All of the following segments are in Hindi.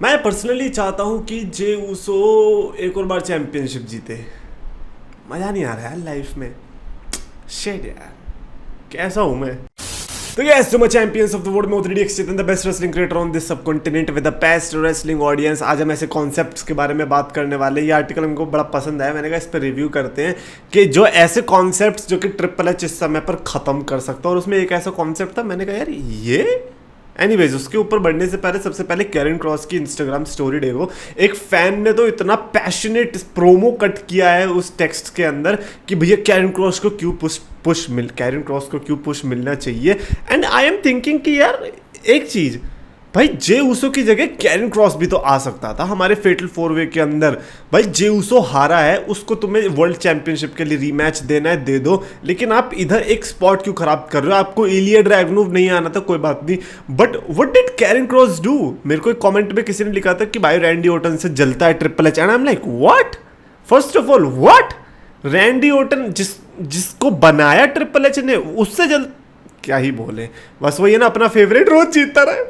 मैं पर्सनली चाहता हूँ कि जे उसो एक और बार चैंपियनशिप जीते। मज़ा नहीं आ रहा है लाइफ में। शेट यार, कैसा हूँ मैं। तो यस, मैं चैंपियंस ऑफ द वर्ल्ड में उतरी एक्सचेतन the best wrestling creator on this subcontinent with the best wrestling audience. आज हम ऐसे कॉन्सेप्ट्स के बारे में बात करने वाले हैं। ये आर्टिकल हमको बड़ा पसंद आया, मैंने कहा इस पर रिव्यू करते हैं कि जो ऐसे कॉन्सेप्ट्स जो कि ट्रिपल एच इस समय पर ख़त्म कर सकता है। और उसमें एक ऐसा कॉन्सेप्ट था, मैंने कहा यार ये एनीवेज, उसके ऊपर बढ़ने से पहले सबसे पहले कैरन क्रॉस की इंस्टाग्राम स्टोरी देखो। एक फैन ने तो इतना पैशनेट प्रोमो कट किया है उस टेक्स्ट के अंदर कि भैया कैरन क्रॉस को क्यों कैरन क्रॉस को क्यों पुश मिलना चाहिए। एंड आई एम थिंकिंग कि यार एक चीज़, भाई जे उसो की जगह कैरन क्रॉस भी तो आ सकता था हमारे फेटल 4-वे के अंदर। भाई जे उसो हारा है, उसको तुम्हें वर्ल्ड चैंपियनशिप के लिए रीमैच देना है, दे दो। लेकिन आप इधर एक स्पॉट क्यों खराब कर रहे हो? आपको इलिया ड्रैगनोव नहीं आना था, कोई बात नहीं, but what did Karen Cross do? मेरे को एक कमेंट में किसी ने लिखा था कि भाई रैंडी ऑर्टन से जलता है triple H, and I am like what? First of all what? Randy Orton जिसको बनाया ट्रिपल एच ने, उससे जल क्या ही बोले। बस वही है ना, अपना फेवरेट रोज जीतता रहे।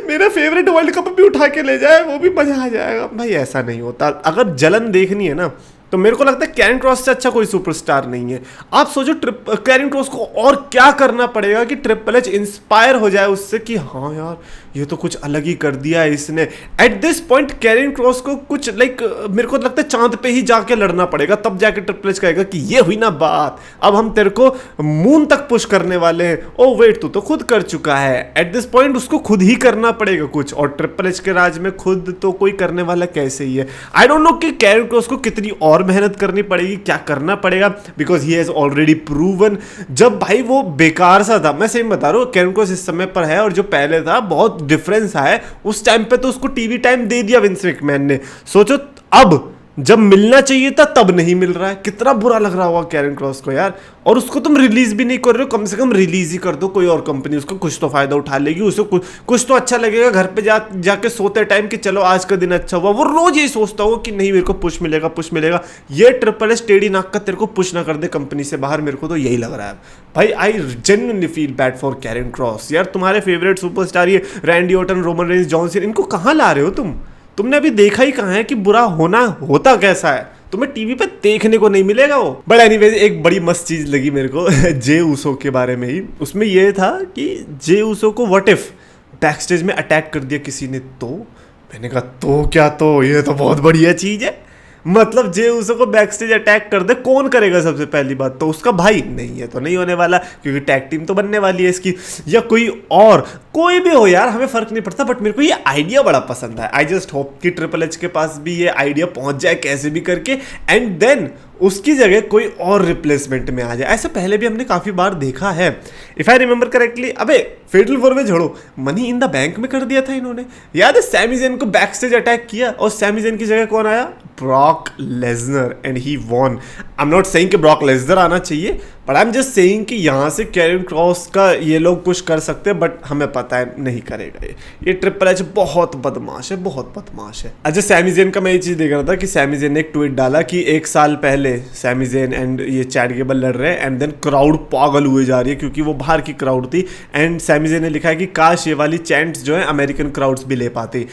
मेरा फेवरेट वर्ल्ड कप भी उठा के ले जाए, वो भी मजा आ जाएगा। भाई ऐसा नहीं होता। अगर जलन देखनी है ना, तो मेरे को लगता है कैरन क्रॉस से अच्छा कोई सुपरस्टार नहीं है। आप सोचो कैरन क्रॉस को और क्या करना पड़ेगा कि ट्रिपल एच इंस्पायर हो जाए उससे कि हाँ यार ये तो कुछ अलग ही कर दिया है इसने। At this point Karen Cross को कुछ मेरे को लगता है चांद पे ही जाके लड़ना पड़ेगा, तब जाके ट्रिपल एच कहेगा कि ये हुई ना बात, अब हम तेरे को मून तक पुश करने वाले हैं। ओ वेट, तू तो खुद कर चुका है। एट दिस पॉइंट उसको खुद ही करना पड़ेगा कुछ, और ट्रिपल एच के राज में खुद तो कोई करने वाला कैसे ही है। आई डोंट नो कि कैरन क्रॉस को कितनी और मेहनत करनी पड़ेगी, क्या करना पड़ेगा, because he has already proven. जब भाई वो बेकार सा था, मैं सही बता रहा हूँ, कैरन क्रॉस इस समय पर है और जो पहले था बहुत डिफरेंस है। उस टाइम पे तो उसको टीवी टाइम दे दिया विंस मैकमैन ने। सोचो अब जब मिलना चाहिए था तब नहीं मिल रहा है, कितना बुरा लग रहा होगा कैरन क्रॉस को यार। और उसको तुम रिलीज भी नहीं कर रहे हो, कम से कम रिलीज ही कर दो, कोई और कंपनी उसको कुछ तो फायदा उठा लेगी, उसे कुछ तो अच्छा लगेगा घर पे जाके सोते टाइम कि चलो आज का दिन अच्छा हुआ। वो रोज यही सोचता होगा कि नहीं मेरे को पुश मिलेगा। ये ट्रिपल एच टेढ़ी नाक का तेरे को पुश ना कर दे कंपनी से बाहर, मेरे को तो यही लग रहा है भाई। I genuinely feel bad for Karen Cross यार। तुम्हारे फेवरेट सुपरस्टार ये Randy Orton, Roman Reigns, John Cena, इनको कहाँ ला रहे हो तुमने अभी देखा ही कहाँ है कि बुरा होना होता कैसा है? तुम्हें टीवी पे देखने को नहीं मिलेगा वो। बट एनीवेज, एक बड़ी मस्त चीज लगी मेरे को जे उसो के बारे में ही। उसमें ये था कि जे उसो को व्हाट इफ बैक स्टेज में अटैक कर दिया किसी ने, तो मैंने कहा तो क्या, तो ये तो बहुत बढ़िया चीज है। मतलब जे उसो को बैक स्टेज अटैक कर दे, कौन करेगा सबसे पहली बात? तो उसका भाई नहीं है, तो नहीं होने वाला, क्योंकि टैग टीम तो बनने वाली है इसकी, या कोई और कोई भी हो यार, हमें फर्क नहीं पड़ता। बट मेरे को ये आइडिया बड़ा पसंद है। आई जस्ट होप कि ट्रिपल एच के पास भी ये आइडिया पहुंच जाए कैसे भी करके, एंड देन उसकी जगह कोई और रिप्लेसमेंट में आ जाए। ऐसे पहले भी हमने काफी बार देखा है, इफ आई रिमेंबर करेक्टली। अबे फेटल 4-वे छोड़ो, मनी इन द बैंक में कर दिया था इन्होंने, याद है? सैमी ज़ेन को बैक स्टेज अटैक किया और सैमी ज़ेन की जगह कौन आया? Brock Lesnar, and he won. I am not saying कि ब्रॉक लेसनर आना चाहिए, but I am just saying कि यहाँ से कैरन क्रॉस का ये लोग पुश कर सकते हैं, बट हमें पता है नहीं करेगा ये ट्रिपल एच बहुत बदमाश है, बहुत बदमाश है। अच्छा, सैमी ज़ेन का मैं ये चीज़ देख रहा था कि सैमी ज़ेन ने एक ट्वीट डाला कि 1 साल पहले सैमी ज़ेन एंड ये चैट गेबल लड़ रहे हैं, एंड देन क्राउड पागल हुए जा रही है क्योंकि वो बाहर की क्राउड थी। एंड सैमी ज़ेन ने लिखा है कि काश ये वाली चैंट्स जो है अमेरिकन क्राउड्स भी ले पाते।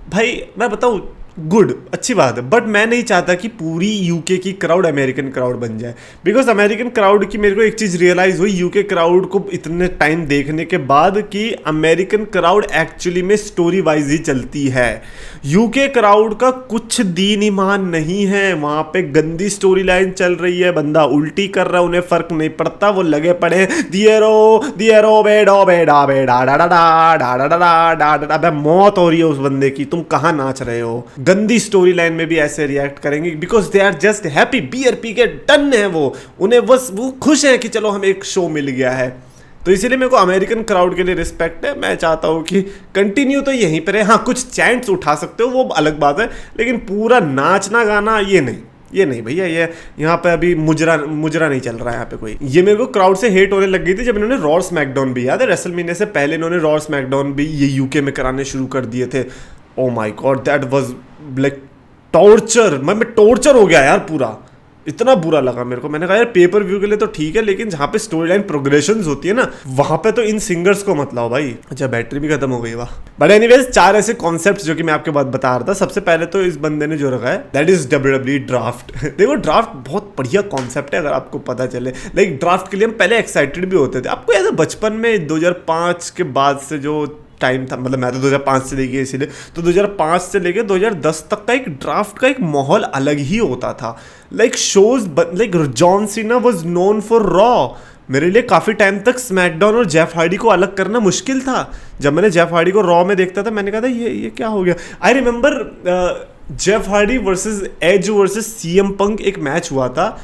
भाई मैं बताऊँ, गुड, अच्छी बात है, बट मैं नहीं चाहता कि पूरी यूके की क्राउड अमेरिकन क्राउड बन जाए। बिकॉज अमेरिकन क्राउड की मेरे को एक चीज़ रियलाइज़ हुई यूके क्राउड को इतने टाइम देखने के बाद कि अमेरिकन क्राउड एक्चुअली में स्टोरी वाइज ही चलती है। यूके क्राउड का कुछ दीन ईमान नहीं है, वहाँ पे गंदी स्टोरी लाइन चल रही है, बंदा उल्टी कर रहा है, उन्हें फ़र्क नहीं पड़ता, वो लगे पड़े दियरो बेडो बेडा बेडा डा डा डा डा डा डा डा डा डा। मौत हो रही है उस बंदे की, तुम कहाँ नाच रहे हो? गंदी स्टोरी लाइन में भी ऐसे रिएक्ट करेंगे because they are just happy, beer पी के डन है वो, उन्हें बस वो खुश है कि चलो हमें एक शो मिल गया है। तो इसीलिए मेरे को अमेरिकन क्राउड के लिए रिस्पेक्ट है। मैं चाहता हूँ कि कंटिन्यू तो यहीं पर है। हाँ, कुछ चैंट्स उठा सकते हो, वो अलग बात है, लेकिन पूरा नाचना गाना ये नहीं भैया। ये यहाँ पे अभी मुजरा नहीं चल रहा है यहाँ पे कोई। ये मेरे को क्राउड से हेट होने लग गई थी जब इन्होंने रॉ स्मैकडाउन भी, याद है रेसलमेनिया से पहले इन्होंने रॉ स्मैकडाउन भी ये यूके में कराने शुरू कर दिए थे। Oh my God, that was like torture. मैं टॉर्चर हो गया यार पूरा। इतना बुरा लगा मेरे को। मैंने कहा यार पेपर व्यू के लिए तो ठीक है, लेकिन जहाँ पे स्टोरी लाइन प्रोग्रेशन होती है ना, वहां पे तो इन सिंगर्स को मत लाओ भाई। अच्छा बैटरी भी खत्म हो गई, वाह। बट एनीवेज 4 ऐसे कॉन्सेप्ट जो कि मैं आपके बाद बता रहा था। सबसे पहले तो इस बंदे ने जो रखा है दैट इज WWE ड्राफ्ट। देखो ड्राफ्ट बहुत बढ़िया कॉन्सेप्ट है अगर आपको पता चले। लाइक ड्राफ्ट के लिए हम पहले एक्साइटेड भी होते थे। आपको याद है बचपन में 2005 के बाद से जो टाइम था, मतलब मैं तो 2005 से लेके इसीलिए, तो 2005 से लेके 2010 तक का एक ड्राफ्ट का एक माहौल अलग ही होता था। Like shows like John Cena was known for raw. मेरे लिए काफ़ी टाइम तक स्मैकडाउन और जेफ हार्डी को अलग करना मुश्किल था। जब मैंने जेफ हार्डी को रॉ में देखता था मैंने कहा था ये क्या हो गया। I remember Jeff Hardy versus Edge versus CM Punk एक मैच हुआ था,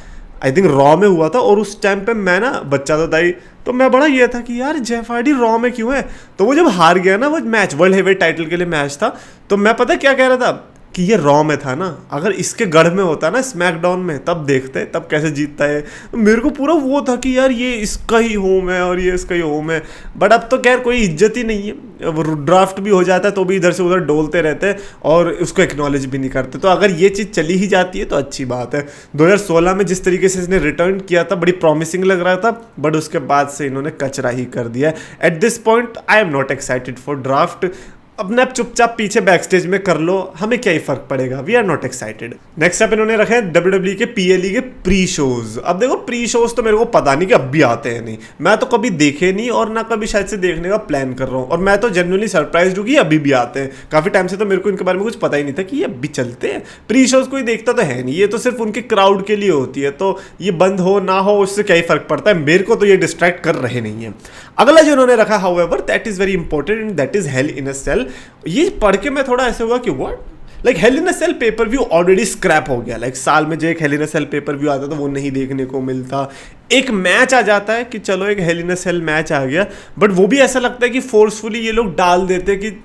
आई थिंक रॉ में हुआ था। और उस टाइम पे मैं ना बच्चा तो था ही, तो मैं बड़ा ये था कि यार जेफ हार्डी रॉ में क्यों है। तो वो जब हार गया ना वो मैच, वर्ल्ड हेवीवेट टाइटल के लिए मैच था, तो मैं पता क्या कह रहा था कि ये रॉ में था ना, अगर इसके गढ़ में होता ना स्मैकडाउन में तब देखते तब कैसे जीतता है। मेरे को पूरा वो था कि यार ये इसका ही होम है और ये इसका ही होम है। बट अब तो खैर कोई इज्जत ही नहीं है। ड्राफ्ट भी हो जाता है तो भी इधर से उधर डोलते रहते हैं और उसको एक्नॉलेज भी नहीं करते। तो अगर ये चीज़ चली ही जाती है तो अच्छी बात है। 2016 में जिस तरीके से इसने रिटर्न किया था बड़ी प्रॉमिसिंग लग रहा था, बट उसके बाद से इन्होंने कचरा ही कर दिया। Eight this point I am not excited for draft. अपने आप चुपचाप पीछे बैक स्टेज में कर लो, हमें क्या ही फर्क पड़ेगा। We are not excited. Next up इन्होंने रखे हैं WWE के PLE के प्री शोज। अब देखो प्री शोज तो मेरे को पता नहीं कि अब भी आते हैं नहीं, मैं तो कभी देखे नहीं और ना कभी शायद से देखने का प्लान कर रहा हूँ। और मैं तो जेन्युइनली सरप्राइज हूँ कि अभी भी आते हैं। काफी टाइम से तो मेरे को इनके बारे में कुछ पता ही नहीं था कि ये अभी चलते हैं। प्री शोज कोई देखता तो है नहीं, ये तो सिर्फ उनके क्राउड के लिए होती है। तो ये बंद हो ना हो उससे क्या ही फर्क पड़ता है, मेरे को तो ये डिस्ट्रैक्ट कर रहे नहीं है। अगला जो उन्होंने रखा however that is very important and that is hell in a cell. ये पढ़ के मैं थोड़ा ऐसे हुआ कि what, like hell in a cell pay per view already scrap हो गया। लाइक साल में जो एक hell in a cell pay per view आता था वो नहीं देखने को मिलता। एक मैच आ जाता है कि चलो एक hell in a cell match आ गया, बट वो भी ऐसा लगता है कि फोर्सफुली ये लोग डाल देते कि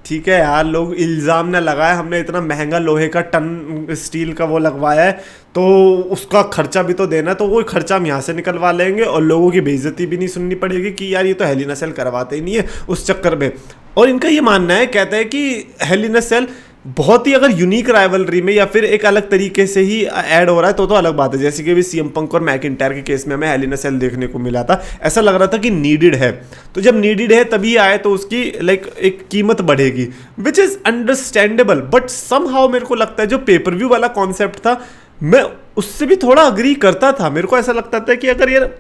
ठीक है यार, लोग इल्ज़ाम ना लगाए, हमने इतना महंगा लोहे का टन स्टील का वो लगवाया है तो उसका खर्चा भी तो देना, तो वो खर्चा हम यहाँ से निकलवा लेंगे और लोगों की बेइज्जती भी नहीं सुननी पड़ेगी कि यार ये तो हेल इन अ सेल करवाते ही नहीं है उस चक्कर में। और इनका ये मानना है, कहते हैं कि हेल इन अ सेल बहुत ही अगर यूनिक राइवलरी में या फिर एक अलग तरीके से ही ऐड हो रहा है तो अलग बात है। जैसे कि अभी सीएम पंक और मैकिंटायर के केस में हमें हेल इन अ सेल देखने को मिला था, ऐसा लग रहा था कि नीडेड है। तो जब नीडेड है तभी आए तो उसकी लाइक एक कीमत बढ़ेगी, which is understandable. But somehow मेरे को लगता है जो पेपर व्यू वाला कॉन्सेप्ट था मैं उससे भी थोड़ा अग्री करता था। मेरे को ऐसा लगता था कि अगर यार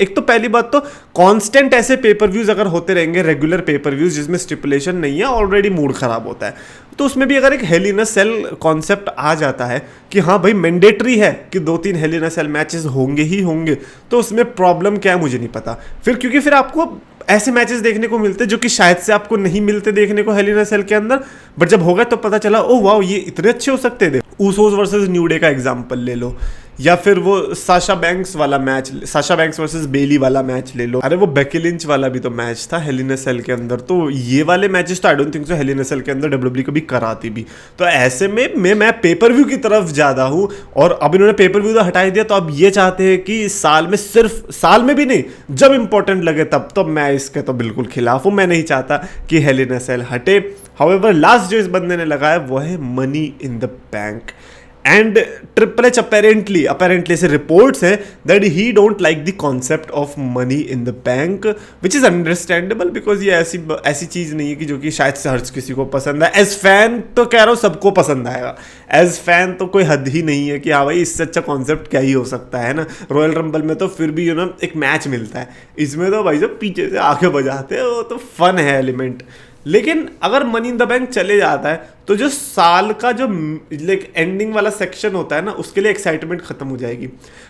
एक तो पहली बात तो कांस्टेंट ऐसे पेपर व्यूज अगर होते रहेंगे, रेगुलर पेपर व्यूज जिसमें स्टिपुलेशन नहीं है, ऑलरेडी मूड खराब होता है। तो उसमें भी अगर एक hell in a cell concept आ जाता है कि हाँ भाई मैंडेटरी है कि 2-3 hello in a cell matches होंगे ही होंगे, तो उसमें प्रॉब्लम क्या है मुझे नहीं पता। फिर क्योंकि फिर आपको ऐसे मैचेस देखने को मिलते जो कि शायद से आपको नहीं मिलते देखने को हेल इन अ सेल के अंदर, बट जब होगा तो पता चला ओ वाओ ये इतने अच्छे हो सकते थे। ऊसोस वर्सेस न्यू डे का एग्जांपल ले लो, या फिर वो साशा बैंक्स वाला मैच, साशा बैंक्स वर्सेस बेली वाला मैच ले लो। अरे वो बेकी लिंच वाला भी तो मैच था हेल इन अ सेल के अंदर। तो ये वाले मैचेस तो I don't think so hell in a cell के अंदर WWE कभी कराती भी। तो ऐसे में मैं पेपर व्यू की तरफ ज्यादा हूँ। और अब इन्होंने पेपर व्यू तो हटा ही दिया, तो अब ये चाहते हैं कि साल में, सिर्फ साल में भी नहीं, जब इंपॉर्टेंट लगे तब। तो मैं इसके तो बिल्कुल खिलाफ हूँ, मैं नहीं चाहता कि हेल इन अ सेल हटे। हाउएवर लास्ट जो इस बंदे ने लगाया वो है money in the bank. And triple H apparently से रिपोर्ट्स है that he don't like the concept of money in the bank, which is understandable because ये ऐसी चीज नहीं है कि जो कि शायद से हर किसी को पसंद है। एज फैन तो कह रहा हूँ सबको पसंद आएगा, एज फैन तो कोई हद ही नहीं है कि हाँ भाई इससे अच्छा कॉन्सेप्ट क्या ही हो सकता है ना। रॉयल रंबल में तो फिर भी एक मैच मिलता है, इसमें तो भाई जब पीछे से आके बजाते हैं वो तो फन है एलिमेंट। लेकिन अगर मनी इन द बैंक चले जाता है तो जो साल का जो लाइक एंडिंग वाला सेक्शन होता है ना उसके लिए एक्साइटमेंट खत्म हो जाएगी।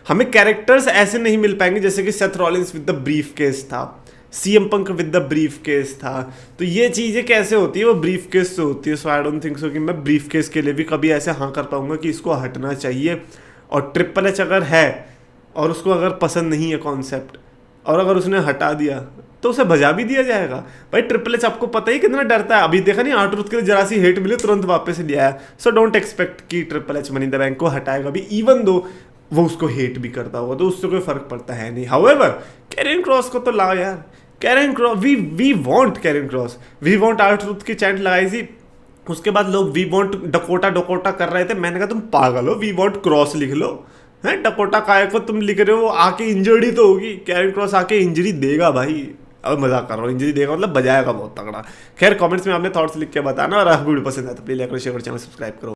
हमें कैरेक्टर्स ऐसे नहीं मिल पाएंगे जैसे कि Seth Rollins with the briefcase था, CM Punk with the briefcase था। तो ये चीज़ें कैसे होती है, वो ब्रीफ केस से होती है। सो आई डोंट थिंक सो कि मैं ब्रीफ केस के लिए भी कभी ऐसे हाँ कर पाऊंगा कि इसको हटना चाहिए। और ट्रिपल एच अगर है और उसको अगर पसंद नहीं है कॉन्सेप्ट और अगर उसने हटा दिया तो उसे भजा भी दिया जाएगा। भाई ट्रिपल एच आपको पता ही कितना डरता है, अभी देखा नहीं आर्ट्रूथ के लिए जरा सी हेट मिली तुरंत वापस लिया है। सो डोंट एक्सपेक्ट कि triple H money in the bank को हटाएगा भी, इवन दो वो उसको हेट भी करता होगा तो उससे कोई फर्क पड़ता है नहीं। हाउएवर कैरियन क्रॉस को तो लाओ यार, Karrion Kross we want Karrion Kross, we want R Truth की चैंट लगाई थी, उसके बाद लोग वी वांट डकोटा कर रहे थे। मैंने कहा तुम पागल हो, वी वांट क्रॉस लिख लो, हैं डकोटा काय को तुम लिख रहे हो, आके इंजर्ड ही तो होगी, कैरन क्रॉस आके इंजरी देगा भाई। अब मजाक कर रहा हूँ, इंजरी देगा मतलब बजाएगा बहुत तगड़ा। खैर कमेंट्स में आपने थॉट्स लिख के बताना, और आपको वीडियो पसंद आए तो प्लीज लाइक करो, शेयर करो, चैनल सब्सक्राइब करो।